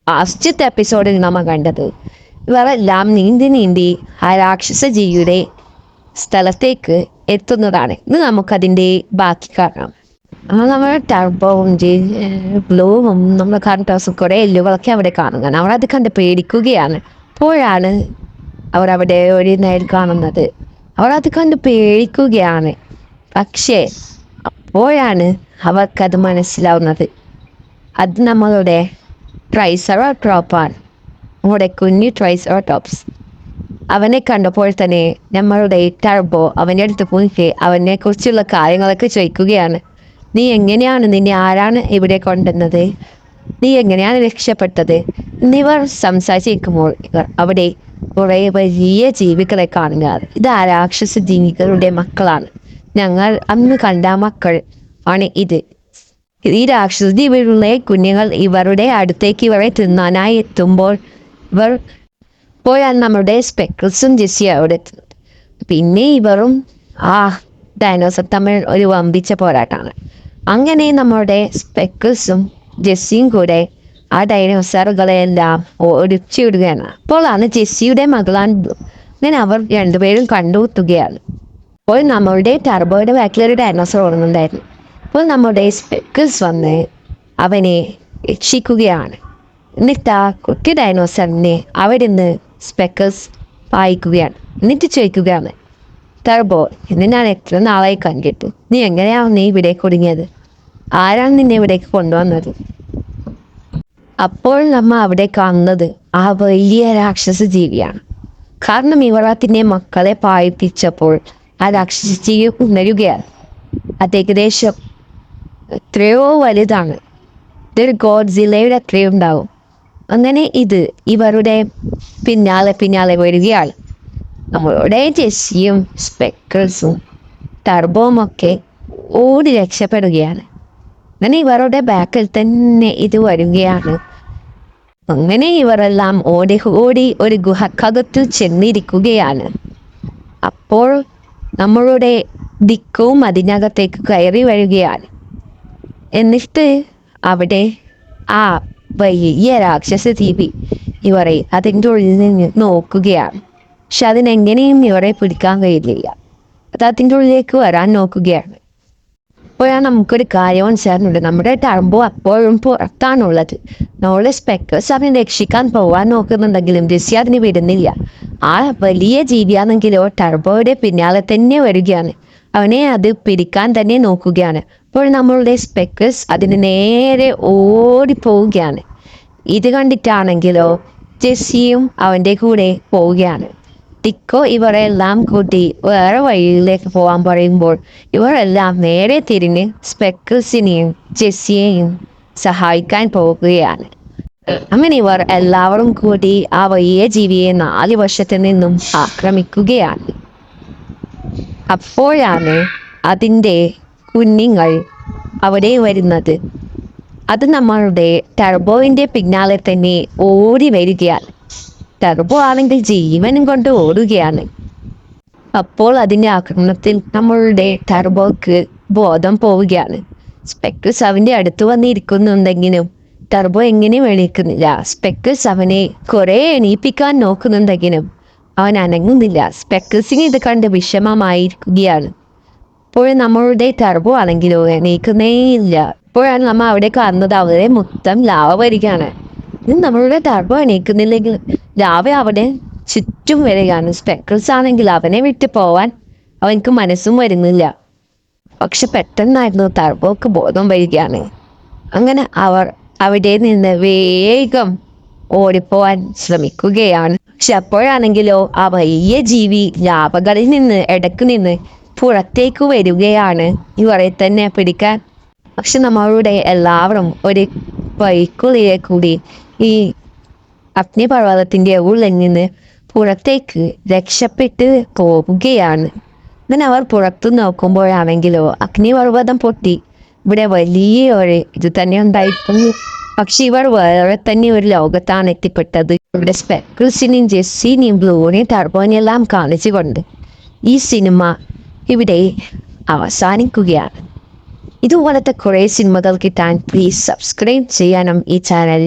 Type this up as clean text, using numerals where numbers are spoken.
ലാസ്റ്റത്തെ എപ്പിസോഡിൽ നമ്മൾ കണ്ടത് ഇവരെല്ലാം നീന്തി ആ രാക്ഷസ ജീവിയുടെ സ്ഥലത്തേക്ക് എത്തുന്നതാണ്. ഇന്ന് നമുക്കതിൻ്റെ ബാക്കി കാണാം. നമ്മുടെ ടർബോവും ബ്ലൂവും നമ്മുടെ കാർട്ടോസും കുറേ എല്ലുകളൊക്കെ അവിടെ കാണുകയാണ്. അവർ അത് കണ്ട് പേടിക്കുകയാണ്. അപ്പോഴാണ് അവർ അവിടെ ഒരു നേൽ കാണുന്നത്. അവർ അത് കണ്ട് പേടിക്കുകയാണ്. പക്ഷേ അപ്പോഴാണ് അവർക്കത് മനസ്സിലാവുന്നത് അത് നമ്മളുടെ ട്രൈസെറാടോപ്സാണ്. നമ്മുടെ കുഞ്ഞു ട്രൈസെറാടോപ്സ്. അവനെ കണ്ടപ്പോൾ തന്നെ നമ്മളുടെ ടർബോ അവൻ്റെ അടുത്ത് പോയിട്ട് അവനെ കുറിച്ചുള്ള കാര്യങ്ങളൊക്കെ ചോദിക്കുകയാണ്. നീ എങ്ങനെയാണ്, നിന്നെ ആരാണ് ഇവിടെ കൊണ്ടുവന്നത്, നീ എങ്ങനെയാണ് രക്ഷപ്പെട്ടത് എന്നിവർ സംസാരിച്ചിരിക്കുമ്പോൾ അവിടെ കുറേ വലിയ ജീവികളെ കാണുകയാണ്. ഇത് ആ രാക്ഷസ ജീവികളുടെ മക്കളാണ്. ഞങ്ങൾ അന്ന് കണ്ട മക്കൾ ആണ് ഇത്. ഈ രാക്ഷസ ജീവികളുടെ കുഞ്ഞുങ്ങൾ ഇവരുടെ അടുത്തേക്ക് ഇവരെ തിന്നാനായി എത്തുമ്പോൾ ഇപ്പോഴാണ് നമ്മുടെ സ്പെക്കിൾസും ജെസ്സിയും അവിടെ എത്തുന്നത്. പിന്നെ ഇവരും ആ ഡൈനോസർ തമ്മിൽ ഒരു വമ്പിച്ച പോരാട്ടമാണ്. അങ്ങനെ നമ്മുടെ സ്പെക്കിൾസും ജെസ്സിയും കൂടെ ആ ഡൈനോസറുകളെല്ലാം ഒടിച്ചിടുകയാണ്. അപ്പോഴാണ് ജെസ്സിയുടെ മകളാണ് അങ്ങനെ അവർ രണ്ടുപേരും കണ്ടുമുട്ടുകയാണ്. അപ്പോൾ നമ്മളുടെ ടർബോയുടെ ബാക്കിലൊരു ഡൈനോസർ ഓടുന്നുണ്ടായിരുന്നു. അപ്പോൾ നമ്മുടെ സ്പെക്കിൾസ് വന്ന് അവനെ രക്ഷിക്കുകയാണ്. എന്നിട്ട് ആ കുട്ടി ഡൈനോസറിനെ അവിടെ നിന്ന് സ്പെക്കിൾസ് വായിക്കുകയാണ്. എന്നിട്ട് ചോദിക്കുകയാണ്, ടർബോ, ഇന്ന് ഞാൻ എത്ര നാളായി കണ്ടിട്ട്, നീ എങ്ങനെയാണ് നീ ഇവിടെ കുടുങ്ങിയത്, ആരാണ് നിന്നെ ഇവിടേക്ക് കൊണ്ടുവന്നത്? അപ്പോൾ നമ്മൾ അവിടെ കാണുന്നത് ആ വലിയ രാക്ഷസ ജീവിയാണ്. കാരണം ഇവളത്തിൻ്റെ മക്കളെ പായിപ്പിച്ചപ്പോൾ ആ രാക്ഷസ ജീവി ഉണരുകയാണ്. അത് ഏകദേശം എത്രയോ വലുതാണ്. ഇതൊരു ഗോഡ്സില്ലയുടെ അത്രയും ഉണ്ടാവും. അങ്ങനെ ഇത് ഇവരുടെ പിന്നാലെ വരികയാണ്. നമ്മളുടെ ജെസ്സിയും സ്പെക്കിൾസും ടർബോവും ഒക്കെ ഓടി രക്ഷപ്പെടുകയാണ്. അങ്ങനെ ഇവരുടെ ബാക്കിൽ തന്നെ ഇത് വരികയാണ്. അങ്ങനെ ഇവരെല്ലാം ഓടി ഒരു ഗുഹക്കകത്ത് ചെന്നിരിക്കുകയാണ്. അപ്പോൾ നമ്മളുടെ ദിക്കും അതിനകത്തേക്ക് കയറി വരികയാണ്. എന്നിട്ട് അവിടെ ആ വലിയ രാക്ഷസ ജീവി ഇവരെ അതിൻ്റെ ഉള്ളിൽ നിന്ന് നോക്കുകയാണ്. പക്ഷെ അതിനെങ്ങനെയും ഇവരെ പിടിക്കാൻ കഴിയില്ല. അത് അതിൻ്റെ ഉള്ളിലേക്ക് വരാൻ നോക്കുകയാണ്. അപ്പോഴാണ് നമുക്കൊരു കാര്യം മനസ്സിലാകുന്നുണ്ട്. നമ്മുടെ ടർബോ അപ്പോഴും പുറത്താണുള്ളത്. നമ്മുടെ സ്പെക്കിൾസ് അവനെ രക്ഷിക്കാൻ പോകാൻ നോക്കുന്നുണ്ടെങ്കിലും ജെസ്സി അതിന് വിടുന്നില്ല. ആ വലിയ ജീവിയാണെങ്കിലോ ടർബോയുടെ പിന്നാലെ തന്നെ വരികയാണ്. അവനെ അത് പിടിക്കാൻ തന്നെ നോക്കുകയാണ്. അപ്പോൾ നമ്മളുടെ സ്പെക്കിൾസ് അതിന് നേരെ ഓടിപ്പോവുകയാണ്. ഇത് കണ്ടിട്ടാണെങ്കിലോ ജെസ്സിയും അവൻ്റെ കൂടെ പോവുകയാണ്. ടിക്കോ ഇവരെല്ലാം കൂട്ടി വേറെ വഴിയിലേക്ക് പോകാൻ പറയുമ്പോൾ ഇവരെല്ലാം നേരെ തിരിഞ്ഞ് സ്പെക്കിൾസിനെയും ജെസ്സിയെയും സഹായിക്കാൻ പോവുകയാണ്. അങ്ങനെ ഇവർ എല്ലാവരും കൂടി ആ വലിയ ജീവിയെ 4 വശത്തു നിന്നും ആക്രമിക്കുകയാണ്. അപ്പോഴാണ് അതിൻ്റെ കുഞ്ഞുങ്ങൾ അവിടെ വരുന്നത്. അത് നമ്മളുടെ ടർബോവിൻ്റെ പിന്നാലെ തന്നെ ഓടി വരികയാണ്. ടർബോ ആണെങ്കിൽ ജീവനും കൊണ്ട് ഓടുകയാണ്. അപ്പോൾ അതിൻ്റെ ആക്രമണത്തിൽ നമ്മളുടെ ടർബോക്ക് ബോധം പോവുകയാണ്. സ്പെക്കിൾസ് അവൻ്റെ അടുത്ത് വന്നിരിക്കുന്നുണ്ടെങ്കിലും ടർബോ എങ്ങനെയും എണീക്കുന്നില്ല. സ്പെക്കിൾസ് അവനെ കുറേ എണീപ്പിക്കാൻ നോക്കുന്നുണ്ടെങ്കിലും അവൻ അനങ്ങുന്നില്ല. സ്പെക്കിൾസിന് ഇത് കണ്ട് വിഷമമായിരിക്കുകയാണ്. അപ്പോൾ നമ്മളുടെ ടർബോ ആണെങ്കിലോ എണീക്കുന്നേ ഇല്ല. ഇപ്പോഴാണ് നമ്മൾ അവിടെ കാണുന്നത് അവിടെ മൊത്തം ലാവ വരികയാണ്. ഇത് നമ്മളുടെ ടർബോ എണീക്കുന്നില്ലെങ്കിൽ ലാവ അവിടെ ചുറ്റും വരികയാണ്. സ്പെക്കിൾസ് ആണെങ്കിൽ അവനെ വിട്ട് പോവാൻ അവനക്ക് മനസ്സും വരുന്നില്ല. പക്ഷെ പെട്ടെന്നായിരുന്നു ടർബോക്ക് ബോധം വരികയാണ്. അങ്ങനെ അവർ അവിടെ നിന്ന് വേഗം ഓടിപ്പോവാൻ ശ്രമിക്കുകയാണ്. പക്ഷെ അപ്പോഴാണെങ്കിലോ ആ വലിയ ജീവി ലാവകളിൽ നിന്ന് ഇടയ്ക്ക് നിന്ന് പുറത്തേക്ക് വരികയാണ് ഇവരെ തന്നെ പിടിക്കാൻ. പക്ഷെ നമ്മളുടെ എല്ലാവരും ഒരു വഴിക്കുള്ളിലെ കൂടി ഈ അഗ്നിപർവ്വതത്തിൻ്റെ ഉള്ളിൽ നിന്ന് പുറത്തേക്ക് രക്ഷപ്പെട്ട് പോവുകയാണ്. അങ്ങനെ അവർ പുറത്തു നോക്കുമ്പോഴാണെങ്കിലോ അഗ്നിപർവ്വതം പൊട്ടി ഇവിടെ വലിയ ഒരു ഇത് തന്നെ ഉണ്ടായിരുന്നു. പക്ഷെ ഇവർ വേറെ തന്നെ ഒരു ലോകത്താണ് എത്തിപ്പെട്ടത്. ഇവിടെ സ്പെക്കിൾസിനെയും ജെസ്സിനെയും ബ്ലൂവിനെയും ടർബോനെയും എല്ലാം കാണിച്ചുകൊണ്ട് ഈ സിനിമ ഇവിടെ അവസാനിക്കുകയാണ്. ഇതുപോലത്തെ കുറേ സിനിമകൾ കിട്ടാൻ പ്ലീസ് സബ്സ്ക്രൈബ് ചെയ്യാനും ഈ ചാനൽ